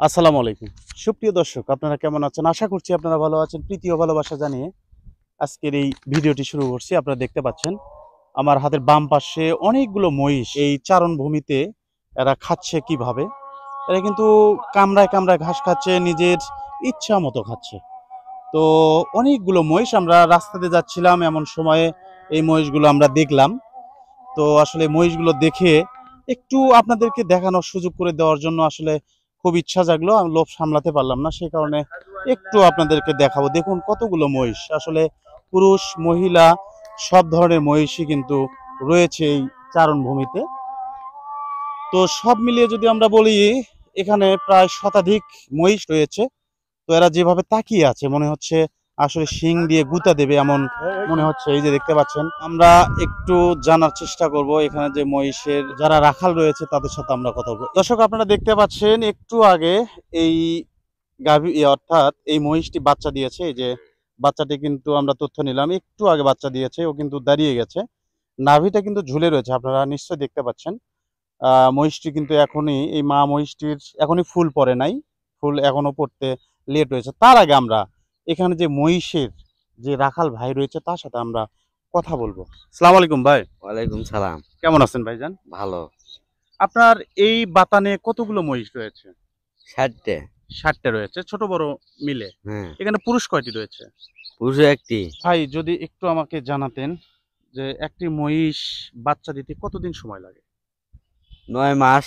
আসসালামু আলাইকুম। সুপ্রিয় দর্শক, আপনারা কেমন আছেন? আশা করছি আপনারা ভালো আছেন। প্রীতি ও ভালোবাসা জানিয়ে আজকের এই ভিডিওটি শুরু করছি। আপনারা দেখতে পাচ্ছেন আমার হাতের বাম পাশে অনেকগুলো মহিষ এই চারণভূমিতে এরা খাচ্ছে কিভাবে। এরা কিন্তু কামড়ায় কামড়ায় ঘাস খাচ্ছে, নিজের ইচ্ছা মতো খাচ্ছে। তো অনেকগুলো মহিষ, আমরা রাস্তা দিয়ে যাচ্ছিলাম, এমন সময়ে এই মহিষগুলো আমরা দেখলাম। তো আসলে মহিষগুলো দেখে একটু আপনাদেরকে দেখানোর সুযোগ করে দেওয়ার জন্য আসলে খুব ইচ্ছা জাগলো, আমি লোভ সামলাতে পারলাম না, সেই কারণে একটু আপনাদেরকে দেখাবো। দেখুন কতগুলো মহিষ, আসলে পুরুষ মহিলা সব ধরনের মহিষই কিন্তু রয়েছে এই চারণভূমিতে। তো সব মিলিয়ে যদি আমরা বলি, এখানে প্রায় শতাধিক মহিষ রয়েছে। তো এরা যেভাবে তাকিয়ে আছে, মনে হচ্ছে আসলে শিং দিয়ে গুতা দেবে এমন মনে হচ্ছে। এই যে দেখতে পাচ্ছেন, আমরা একটু জানার চেষ্টা করব এখানে যে মহিষের যারা রাখাল রয়েছে তাদের সাথে আমরা কথা বলবো। দর্শক, আপনারা দেখতে পাচ্ছেন একটু আগে এই গাভী অর্থাৎ এই মহিষটি বাচ্চা দিয়েছে। এই যে বাচ্চাটি কিন্তু আমরা তথ্য নিলাম, একটু আগে বাচ্চা দিয়েছে, ও কিন্তু দাঁড়িয়ে গেছে, নাভিটা কিন্তু ঝুলে রয়েছে, আপনারা নিশ্চয়ই দেখতে পাচ্ছেন। মহিষটি কিন্তু এখনই, এই মা মহিষটির এখনই ফুল পড়ে নাই, ফুল এখনো পড়তে লেট রয়েছে। তার আগে আমরা এখানে যে মহিষের যে রাখাল ভাই রয়েছে তার সাথে আমরা কথা বলবো। আসসালামু আলাইকুম ভাই। ওয়ালাইকুম সালাম। কেমন আছেন ভাইজান? ভালো। আপনার এই বাতানে কতগুলো মহিষ রয়েছে? 60টে। 60টা রয়েছে, ছোট বড় মিলে। হ্যাঁ। এখানে পুরুষ কয়টি রয়েছে? পুরুষ একটি। ভাই যদি একটু আমাকে জানাতেন যে একটি মহিষ বাচ্চা দিতে কতদিন সময় লাগে? 9 মাস।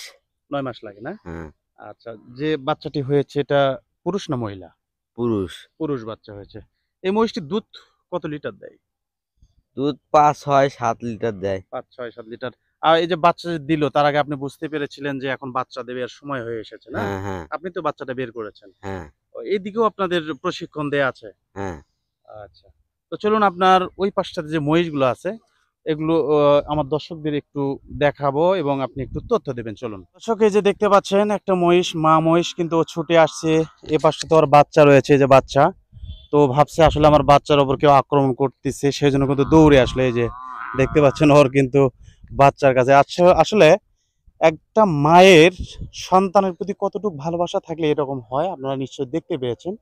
9 মাস লাগে না? হ্যাঁ। আচ্ছা, যে বাচ্চাটি হয়েছে এটা পুরুষ না মহিলা? পুরুষ। পুরুষ বাচ্চা হয়েছে। এই মহিষটির দুধ কত লিটার দেয়? দুধ 5, 6, 7 লিটার দেয়। 5, 6, 7 লিটার। আর এই যে বাচ্চা যে দিল, তার আগে আপনি বুঝতে পেরেছিলেন যে এখন বাচ্চা দেবে আর সময় হয়ে এসেছে না? হ্যাঁ, হ্যাঁ, আপনি তো বাচ্চাটা বের করেছেন। হ্যাঁ, এদিকেও আপনাদের প্রশিক্ষণ দেয়া আছে? হ্যাঁ। আচ্ছা। তো চলুন আপনার ওই পাশটাতে যে মহিষগুলো আছে এগুলো আমার দর্শকদের একটু দেখাবো এবং আপনি একটু তথ্য দেবেন। চলুন। দর্শক, এই যে দেখতে পাচ্ছেন একটা মহিষ, মা মহিষ কিন্তু ও ছুটে আসছে। এ পাশটাতে ওর বাচ্চা রয়েছে, এই যে বাচ্চা। তো ভাবছে আসলে আমার বাচ্চার উপর কেউ আক্রমণ করতেছে, সেজন্য কিন্তু দৌড়ে আসলে, এই যে দেখতে পাচ্ছেন ওর কিন্তু বাচ্চার কাছে। আচ্ছা, আসলে একটা মায়ের সন্তানের প্রতি কতটুকু ভালোবাসা থাকলে এরকম হয় আপনারা নিশ্চয়ই দেখতে পেয়েছেন।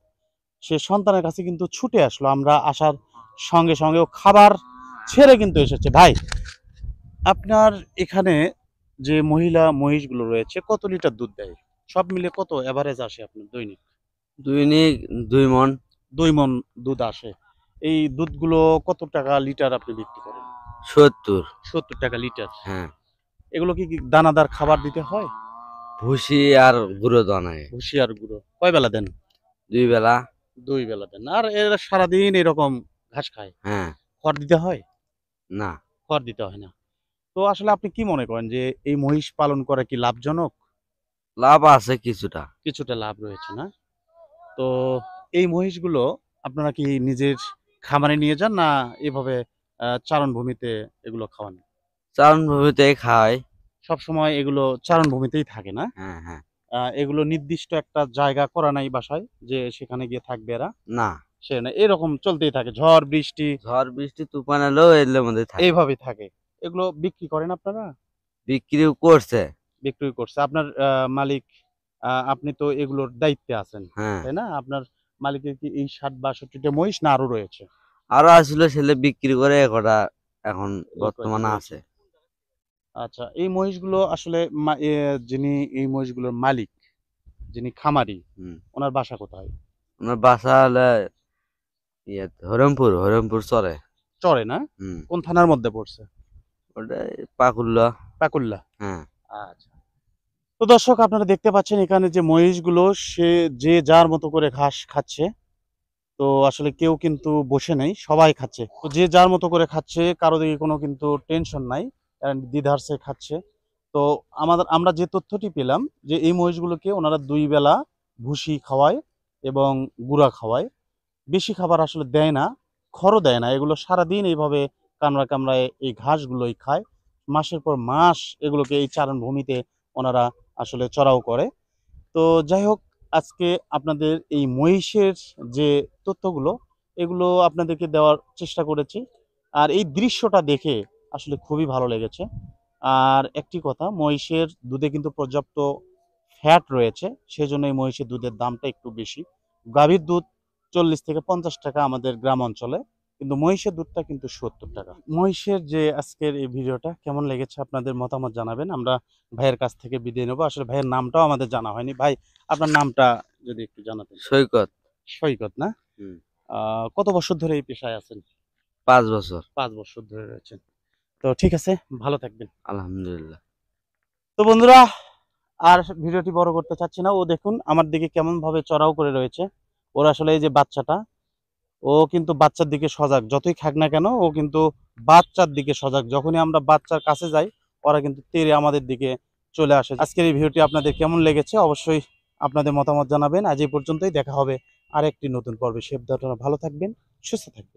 সে সন্তানের কাছে কিন্তু ছুটে আসলো, আমরা আসার সঙ্গে সঙ্গে ও খাবার ছেড়ে কিন্তু এসেছে। ভাই, আপনার এখানে যে মহিলা মহিষগুলো রয়েছে কত লিটার দুধ দেয়? সব মিলে কত এভারেজ আসে আপনার দৈনিক? দৈনিক 2 মণ। 2 মণ দুধ আসে। এই দুধগুলো কত টাকা লিটার আপনি বিক্রি করেন? 70। 70 টাকা লিটার। হ্যাঁ। এগুলো কি দানাদার খাবার দিতে হয়? ভুসি আর গুঁড়ো দানায়। ভুসি আর গুঁড়ো কয় বেলা দেন? 2 বেলা। 2 বেলা দেন। আর এরা সারাদিন এরকম ঘাস খায়? হ্যাঁ। খড় দিতে হয়? না। খড় দিতে হয় না। তো আসলে আপনি কি মনে করেন যে এই মহিষ পালন করা কি লাভজনক? লাভ আছে কিছুটা। কিছুটা লাভ রয়েছে না? তো এই মহিষগুলো আপনারা কি নিজের খামারে নিয়ে যান, না এভাবে চারণভূমিতে এগুলো খাওয়ান? চারণভূমিতে খায়। সবসময় এগুলো চারণভূমিতেই থাকে না? হ্যাঁ, হ্যাঁ। এগুলো নির্দিষ্ট একটা জায়গা করা নাই বাসায় যে সেখানে গিয়ে থাকবে এরা? না। সেখানে এরকম চলতেই থাকে, ঝড় বৃষ্টি ঝড় বৃষ্টি তুফান এলেও এর মধ্যে থাকে। এইভাবেই থাকে। এগুলো বিক্রি করেন আপনারা? বিক্রিও করছে। বিক্রি করছে আপনার মালিক? আপনি তো এগুলোর দায়িত্বে আছেন, হ্যাঁ। তাই না? আপনার মালিকের কি এই ৬০-৬২টা মহিষ না আরো রয়েছে? আরো আসলে ছেলে বিক্রি করে একটা এখন এই কয়টি বর্তমানে রয়েছে। আছে। আচ্ছা, এই মহিষগুলো আসলে যিনি এই মহিষগুলোর মালিক, যিনি খামারি, হুম। ওনার বাসা কোথায়? আমার বাসা হলে হরিরামপুর চরে। চরে না? হুম। কোন থানার মধ্যে পড়ছে? ওটা পাকুল্লা। পাকুল্যা। হ্যাঁ। আচ্ছা। তো দর্শক, আপনারা দেখতে পাচ্ছেন এখানে যে মহিষগুলো, সে যে যার মতো করে ঘাস খাচ্ছে। তো আসলে কেউ কিন্তু বসে নেই, সবাই খাচ্ছে। তো যে যার মতো করে খাচ্ছে, কারো দিকে কোনো কিন্তু টেনশন নাই, দ্বিধার্সে খাচ্ছে। তো আমরা যে তথ্যটি পেলাম যে এই মহিষগুলোকে ওনারা 2 বেলা ভুসি খাওয়ায় এবং গুঁড়া খাওয়ায়। বেশি খাবার আসলে দেয় না, খড়ও দেয় না। এগুলো সারাদিন এইভাবে কামড়ায় কামড়ায় এই ঘাসগুলোই খায়। মাসের পর মাস এগুলোকে এই চারণভূমিতে ওনারা আসলে চড়াও করে। তো যাই হোক, আজকে আপনাদের এই মহিষের যে তথ্যগুলো, এগুলো আপনাদেরকে দেওয়ার চেষ্টা করেছি। আর এই দৃশ্যটা দেখে আসলে খুবই ভালো লেগেছে। আর একটি কথা, মহিষের দুধে কিন্তু পর্যাপ্ত ফ্যাট রয়েছে, সেজন্য এই মহিষের দুধের দামটা একটু বেশি। গাভীর দুধ 40 থেকে 50 টাকা আমাদের গ্রাম অঞ্চলে, কিন্তু মহিষের দুধটা কিন্তু 70 টাকা। মহিষের যে আজকের এই ভিডিওটা কেমন লেগেছে আপনাদের মতামত জানাবেন। আমরা ভাইয়ের কাছ থেকে বিদায় নেবো। আসলে ভাইয়ের নামটাও আমাদের জানা হয়নি। ভাই, আপনার নামটা যদি একটু জানাতেন। সৈকত। সৈকত না? কত বছর ধরে এই পেশায় আছেন? 5 বছর। 5 বছর ধরে রয়েছেন। তো ঠিক আছে, ভালো থাকবেন। আলহামদুলিল্লাহ। তো বন্ধুরা, আর ভিডিওটি বড় করতে চাচ্ছি না। ও দেখুন আমার দিকে কেমন ভাবে চড়াও করে রয়েছে। ওর আসলে এই যে বাচ্চাটা, ও কিন্তু বাচ্চার দিকে সজাগ। যতই খাক না কেন, ও কিন্তু বাচ্চার দিকে সজাগ। যখনই আমরা বাচ্চার কাছে যাই, ওরা কিন্তু তেড়ে আমাদের দিকে চলে আসে। আজকের এই ভিডিওটি আপনাদের কেমন লেগেছে অবশ্যই আপনাদের মতামত জানাবেন। আজ এই পর্যন্তই, দেখা হবে আরেকটি নতুন পর্বে। সে আপনারা ভালো থাকবেন, সুস্থ থাকবেন।